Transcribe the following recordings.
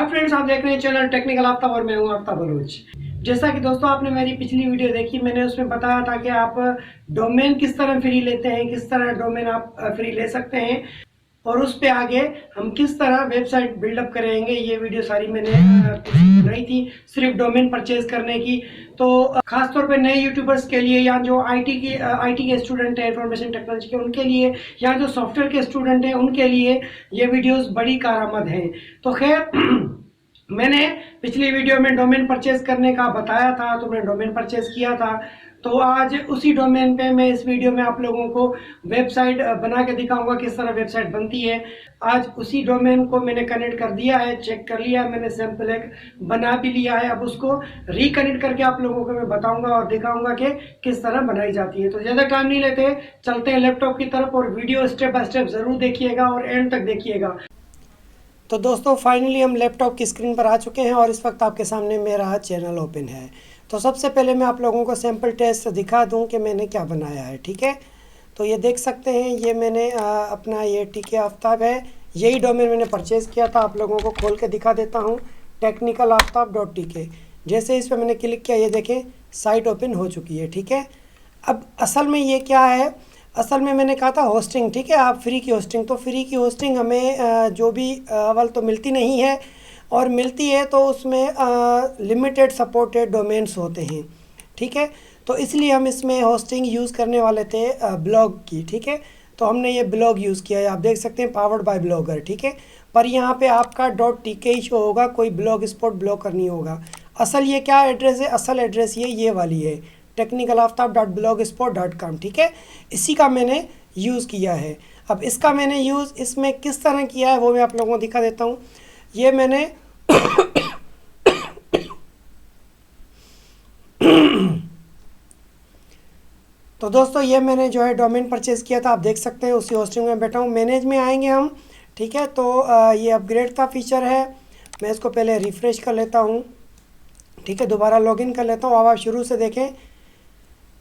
Hi friends, आप देख रहे हैं चैनल टेक्निकल आफ्ताब और मैं हूं आफ्ताब बलोच। जैसा कि दोस्तों आपने मेरी पिछली वीडियो देखी, मैंने उसमें बताया था कि आप डोमेन किस तरह फ्री लेते हैं, किस तरह डोमेन आप फ्री ले सकते हैं और उस पे आगे हम किस तरह वेबसाइट बिल्डअप करेंगे। ये वीडियो सारी मैंने बनाई थी सिर्फ डोमेन परचेज करने की। तो खास तौर पे नए यूट्यूबर्स के लिए या जो आईटी के स्टूडेंट हैं, इंफॉर्मेशन टेक्नोलॉजी के, उनके लिए, या जो सॉफ्टवेयर के स्टूडेंट हैं उनके लिए ये वीडियोस बड़ी कारआमद हैं। तो खैर मैंने पिछली वीडियो में डोमेन परचेज करने का बताया था, तो मैंने डोमेन परचेज किया था। तो आज उसी डोमेन पे मैं इस वीडियो में आप लोगों को वेबसाइट बना के दिखाऊंगा किस तरह वेबसाइट बनती है। आज उसी डोमेन को मैंने कनेक्ट कर दिया है, चेक कर लिया मैंने, सैंपल एक बना भी लिया है। अब उसको रिकनेक्ट करके आप लोगों को मैं बताऊंगा और दिखाऊंगा कि किस तरह बनाई जाती है। तो ज़्यादा टाइम नहीं लेते, चलते हैं लैपटॉप की तरफ और वीडियो स्टेप बाय स्टेप ज़रूर देखिएगा और एंड तक देखिएगा। तो दोस्तों फाइनली हम लैपटॉप की स्क्रीन पर आ चुके हैं और इस वक्त आपके सामने मेरा चैनल ओपन है। तो सबसे पहले मैं आप लोगों को सैम्पल टेस्ट दिखा दूं कि मैंने क्या बनाया है। ठीक है, तो ये देख सकते हैं, ये मैंने अपना ये टीके आफ्ताब है, यही डोमेन मैंने परचेज़ किया था। आप लोगों को खोल के दिखा देता हूँ, technicalaftab.tk। जैसे इस पर मैंने क्लिक किया, ये देखें साइट ओपन हो चुकी है। ठीक है, अब असल में ये क्या है, असल में मैंने कहा था होस्टिंग। ठीक है, आप फ्री की होस्टिंग, तो फ्री की होस्टिंग हमें जो भी अवल तो मिलती नहीं है, और मिलती है तो उसमें लिमिटेड सपोर्टेड डोमेन्स होते हैं। ठीक है, तो इसलिए हम इसमें होस्टिंग यूज़ करने वाले थे ब्लॉग की। ठीक है, तो हमने ये ब्लॉग यूज़ किया है, आप देख सकते हैं, पावर्ड बाय ब्लॉगर। ठीक है, पर यहाँ पे आपका .tk ही शो होगा, कोई ब्लॉग स्पॉट ब्लॉगर नहीं होगा। असल ये क्या एड्रेस है, असल एड्रेस ये वाली है, technicalaftab.blogspot.com। ठीक है, इसी का मैंने यूज़ किया है। अब इसका मैंने यूज़ इसमें किस तरह किया है वो मैं आप लोगों को दिखा देता हूँ। ये मैंने तो दोस्तों ये मैंने जो है डोमेन परचेज़ किया था, आप देख सकते हैं उसी होस्टिंग में बैठा हूँ। मैनेज में आएंगे हम। ठीक है, तो ये अपग्रेड का फीचर है, मैं इसको पहले रिफ़्रेश कर लेता हूँ। ठीक है, दोबारा लॉगिन कर लेता हूँ। अब आप शुरू से देखें,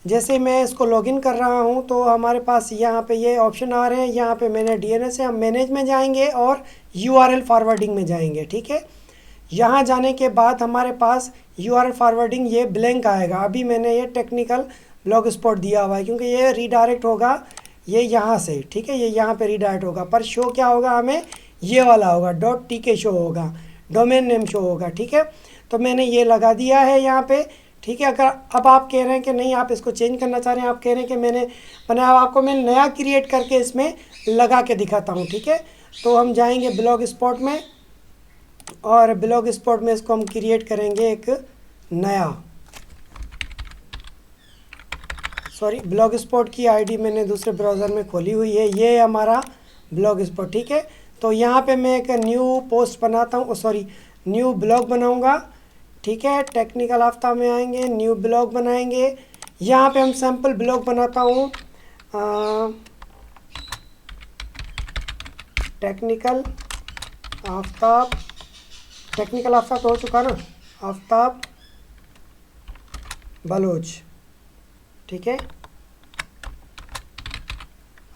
जैसे मैं इसको लॉगिन कर रहा हूँ तो हमारे पास यहाँ पे ये ऑप्शन आ रहे हैं। यहाँ पे मैंने DNS है, हम मैनेज में जाएंगे और URL फॉरवर्डिंग में जाएंगे। ठीक है, यहाँ जाने के बाद हमारे पास URL फॉरवर्डिंग ये ब्लैंक आएगा। अभी मैंने ये टेक्निकल ब्लॉग स्पॉट दिया हुआ है क्योंकि ये रीडायरेक्ट होगा ये यहाँ से। ठीक है, ये यहाँ पे रीडायरेक्ट होगा, पर शो क्या होगा हमें, ये वाला होगा, .tk शो होगा, डोमेन नेम शो होगा। ठीक है, तो मैंने ये लगा दिया है यहाँ पे। ठीक है, अगर अब आप कह रहे हैं कि नहीं आप इसको चेंज करना चाह रहे हैं, आप कह रहे हैं कि मैंने बनाया, आपको मैं नया क्रिएट करके इसमें लगा के दिखाता हूँ। ठीक है, तो हम जाएंगे ब्लॉग स्पॉट में और ब्लॉग स्पॉट में इसको हम क्रिएट करेंगे एक नया, सॉरी, ब्लॉग स्पॉट की आईडी मैंने दूसरे ब्राउज़र में खोली हुई है, ये हमारा ब्लॉग स्पॉट। ठीक है, तो यहाँ पे मैं एक न्यू पोस्ट बनाता हूँ, सॉरी न्यू ब्लॉग बनाऊँगा। ठीक है, टेक्निकल आफ्ताब में आएंगे, न्यू ब्लॉग बनाएंगे। यहाँ पे हम सैम्पल ब्लॉग बनाता हूँ, टेक्निकल आफ्ताब, टेक्निकल आफ्ताब तो हो चुका ना, आफ्ताब बलोच। ठीक है,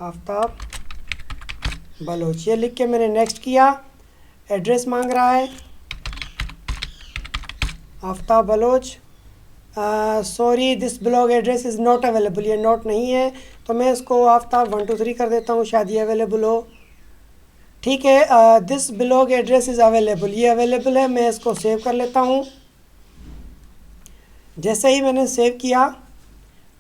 आफ्ताब बलोच, ये लिख के मैंने नेक्स्ट किया। एड्रेस मांग रहा है Aftab Baloch, sorry this blog address is not available, ये नॉट नहीं है, तो मैं इसको आफ्ताब 123 कर देता हूँ, शायद ये अवेलेबल हो। ठीक है, this blog address is available, ये अवेलेबल है, मैं इसको सेव कर लेता हूँ। जैसे ही मैंने सेव किया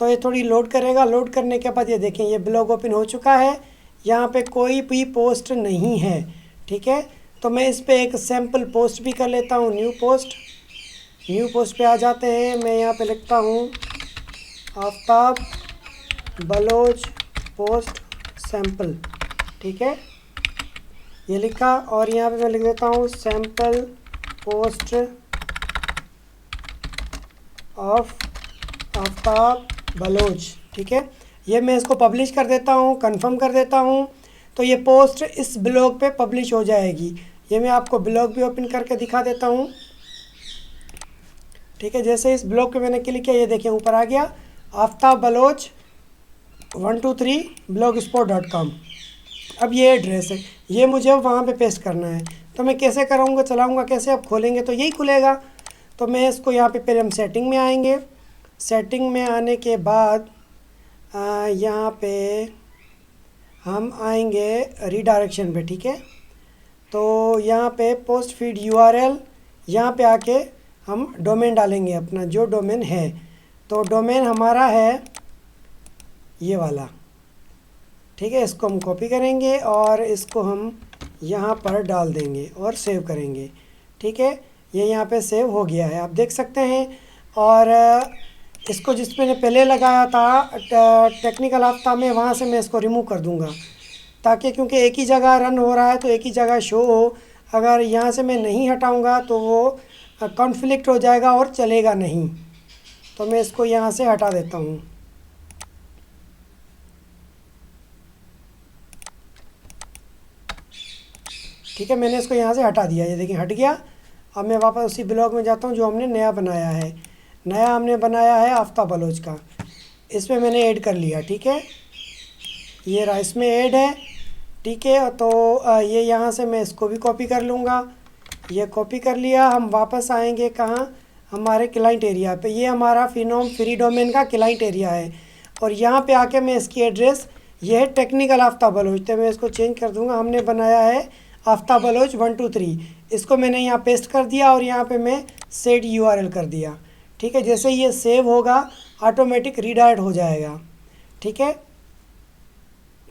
तो ये थोड़ी लोड करेगा, लोड करने के बाद ये देखें ये ब्लॉग ओपन हो चुका है, यहाँ पे कोई भी पोस्ट नहीं है। ठीक है, तो मैं इस पर एक सैम्पल पोस्ट भी कर लेता हूँ, न्यू पोस्ट। न्यू पोस्ट पे आ जाते हैं, मैं यहाँ पे लिखता हूँ आफ्ताब बलोच पोस्ट सैम्पल। ठीक है, ये लिखा, और यहाँ पे मैं लिख देता हूँ sample post of Aftab Baloch. ठीक है, ये मैं इसको पब्लिश कर देता हूँ, कंफर्म कर देता हूँ, तो ये पोस्ट इस ब्लॉग पे पब्लिश हो जाएगी। ये मैं आपको ब्लॉग भी ओपन करके दिखा देता हूँ। ठीक है, जैसे इस ब्लॉग पे मैंने क्लिक किया, ये देखें ऊपर आ गया आफ्ताब बलोच 123 blogspot.com। अब ये एड्रेस है, ये मुझे वहाँ पे पेस्ट करना है। तो मैं कैसे कराऊँगा, चलाऊँगा कैसे, अब खोलेंगे तो यही खुलेगा। तो मैं इसको यहाँ पे पहले हम सेटिंग में आएंगे। सेटिंग में आने के बाद यहाँ पे हम आएंगे रीडायरेक्शन पे, ठीक है। तो यहाँ पे पोस्ट फीड यूआरएल, यहाँ पे आके हम डोमेन डालेंगे अपना जो डोमेन है। तो डोमेन हमारा है ये वाला, ठीक है। इसको हम कॉपी करेंगे और इसको हम यहाँ पर डाल देंगे और सेव करेंगे, ठीक है। ये यहाँ पे सेव हो गया है, आप देख सकते हैं। और इसको जिस मैंने पहले लगाया था टेक्निकल आफ्ताब में, वहाँ से मैं इसको रिमूव कर दूँगा, ताकि क्योंकि एक ही जगह रन हो रहा है तो एक ही जगह शो हो। अगर यहाँ से मैं नहीं हटाऊँगा तो वो कॉन्फ्लिक्ट हो जाएगा और चलेगा नहीं। तो मैं इसको यहाँ से हटा देता हूँ। ठीक है, मैंने इसको यहाँ से हटा दिया, ये देखिए हट गया। अब मैं वापस उसी ब्लॉग में जाता हूँ जो हमने नया बनाया है। नया हमने बनाया है आफ्ताब बलोच का, इसमें मैंने ऐड कर लिया, ठीक है। ये रहा, इसमें ऐड है, ठीक है। तो ये यहाँ से मैं इसको भी कॉपी कर लूँगा। ये कॉपी कर लिया। हम वापस आएंगे कहाँ, हमारे क्लाइंट एरिया पे। ये हमारा फिनोम फ्री डोमेन का क्लाइंट एरिया है। और यहाँ पे आके मैं इसकी एड्रेस, ये है टेक्निकल आफ्ताब बलोच, तो मैं इसको चेंज कर दूँगा। हमने बनाया है आफ्ताब बलोच 123, इसको मैंने यहाँ पेस्ट कर दिया और यहाँ पे मैं सेट यूआरएल कर दिया, ठीक है। जैसे ये सेव होगा ऑटोमेटिक रीडायरेक्ट हो जाएगा, ठीक है।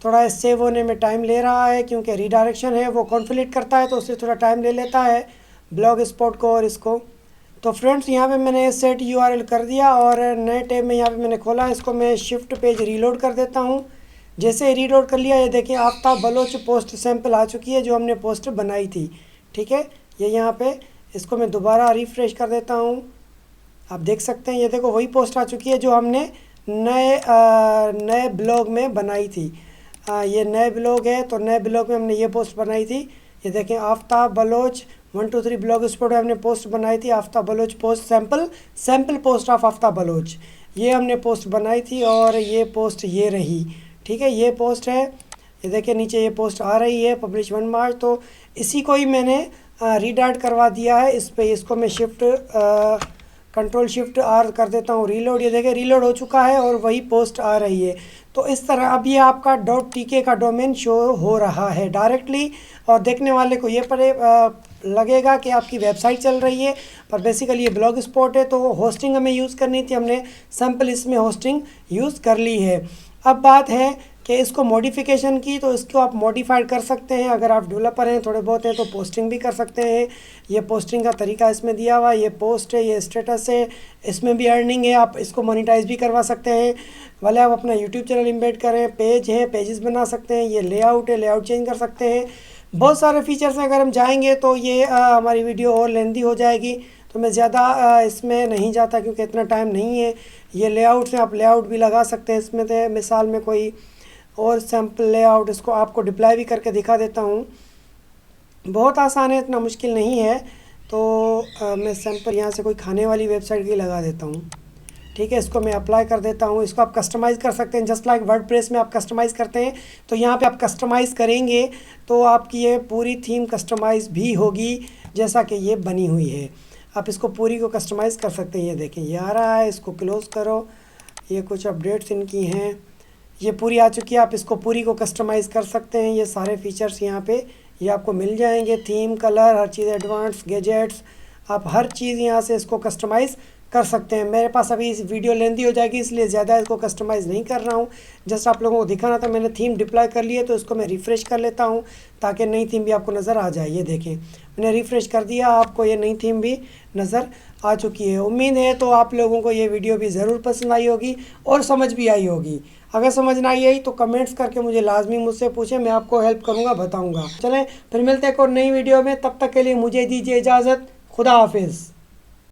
थोड़ा सेव होने में टाइम ले रहा है क्योंकि रीडायरेक्शन है, वो कॉन्फ्लिक्ट करता है तो उससे थोड़ा टाइम ले लेता है ब्लॉग स्पॉट को और इसको। तो फ्रेंड्स यहाँ पे मैंने सेट यूआरएल कर दिया और नए टैब में यहाँ पे मैंने खोला। इसको मैं शिफ्ट पेज रीलोड कर देता हूँ। जैसे रीलोड कर लिया, ये देखिए आफ्ताब बलोच पोस्ट सैंपल आ चुकी है जो हमने पोस्ट बनाई थी, ठीक है। ये यहाँ पे इसको मैं दोबारा रिफ्रेश कर देता हूँ। आप देख सकते हैं ये देखो वही पोस्ट आ चुकी है जो हमने नए ब्लॉग में बनाई थी। ये नए ब्लॉग है, तो नए ब्लॉग में हमने ये पोस्ट बनाई थी। ये देखें आफ्ताब बलोच 123 ब्लॉग स्पॉट में हमने पोस्ट बनाई थी, Aftab Baloch post sample post of Aftab Baloch, ये हमने पोस्ट बनाई थी। और ये पोस्ट ये रही, ठीक है। ये पोस्ट है, ये देखिए नीचे ये पोस्ट आ रही है पब्लिश 1 मार्च। तो इसी को ही मैंने रीडायरेक्ट करवा दिया है इस पे। इसको मैं कंट्रोल शिफ्ट आर कर देता हूँ रीलोड। ये देखिए रीलोड हो चुका है और वही पोस्ट आ रही है। तो इस तरह अब ये आपका .tk का डोमेन शो हो रहा है डायरेक्टली, और देखने वाले को ये लगेगा कि आपकी वेबसाइट चल रही है, पर बेसिकली ये ब्लॉग स्पॉट है। तो होस्टिंग हमें यूज़ करनी थी, हमने सैम्पल इसमें होस्टिंग यूज़ कर ली है। अब बात है कि इसको मॉडिफिकेशन की, तो इसको आप मॉडिफाइड कर सकते हैं। अगर आप डेवलपर हैं थोड़े बहुत हैं तो पोस्टिंग भी कर सकते हैं। ये पोस्टिंग का तरीका इसमें दिया हुआ है, ये पोस्ट है, ये स्टेटस है, इसमें भी अर्निंग है। आप इसको मोनेटाइज भी करवा सकते हैं, भले आप अपना यूट्यूब चैनल इम्बेड करें। पेज है, पेजेस बना सकते हैं। ये लेआउट है, लेआउट चेंज कर सकते हैं। बहुत सारे फीचर्स हैं, अगर हम जाएंगे तो ये हमारी वीडियो और लेंदी हो जाएगी, तो मैं ज़्यादा इसमें नहीं जाता क्योंकि इतना टाइम नहीं है। ये लेआउट से आप लेआउट भी लगा सकते हैं इसमें। तो मिसाल में कोई और सैम्पल लेआउट, इसको आपको डिप्लाई भी करके दिखा देता हूँ। बहुत आसान है, इतना मुश्किल नहीं है। तो मैं सैम्पल यहाँ से कोई खाने वाली वेबसाइट की लगा देता हूँ, ठीक है। इसको मैं अप्लाई कर देता हूँ। इसको आप कस्टमाइज़ कर सकते हैं, जस्ट लाइक वर्डप्रेस में आप कस्टमाइज़ करते हैं। तो यहाँ पे आप कस्टमाइज़ करेंगे तो आपकी ये पूरी थीम कस्टमाइज़ भी होगी जैसा कि ये बनी हुई है। आप इसको पूरी को कस्टमाइज़ कर सकते हैं। ये देखें ये आ रहा है, इसको क्लोज़ करो। ये कुछ अपडेट्स इनकी हैं, ये पूरी आ चुकी है। आप इसको पूरी को कस्टमाइज़ कर सकते हैं। ये सारे फीचर्स यहाँ पे ये आपको मिल जाएंगे, थीम, कलर, हर चीज़, एडवांस, गैजेट्स, आप हर चीज़ यहाँ से इसको कस्टमाइज़ कर सकते हैं। मेरे पास अभी इस वीडियो लेंदी हो जाएगी इसलिए ज़्यादा इसको कस्टमाइज़ नहीं कर रहा हूँ, जस्ट आप लोगों को दिखाना था। मैंने थीम डिप्लॉय कर ली है, तो इसको मैं रिफ़्रेश कर लेता हूँ ताकि नई थीम भी आपको नज़र आ जाए। ये देखें मैंने रिफ़्रेश कर दिया, आपको ये नई थीम भी नज़र आ चुकी है। उम्मीद है तो आप लोगों को ये वीडियो भी ज़रूर पसंद आई होगी और समझ भी आई होगी। अगर समझ ना आई तो कमेंट्स करके मुझे लाजमी मुझसे पूछें, मैं आपको हेल्प करूँगा, बताऊँगा। चलें फिर मिलते हैं एक और नई वीडियो में, तब तक के लिए मुझे दीजिए इजाज़त। खुदा हाफिज़।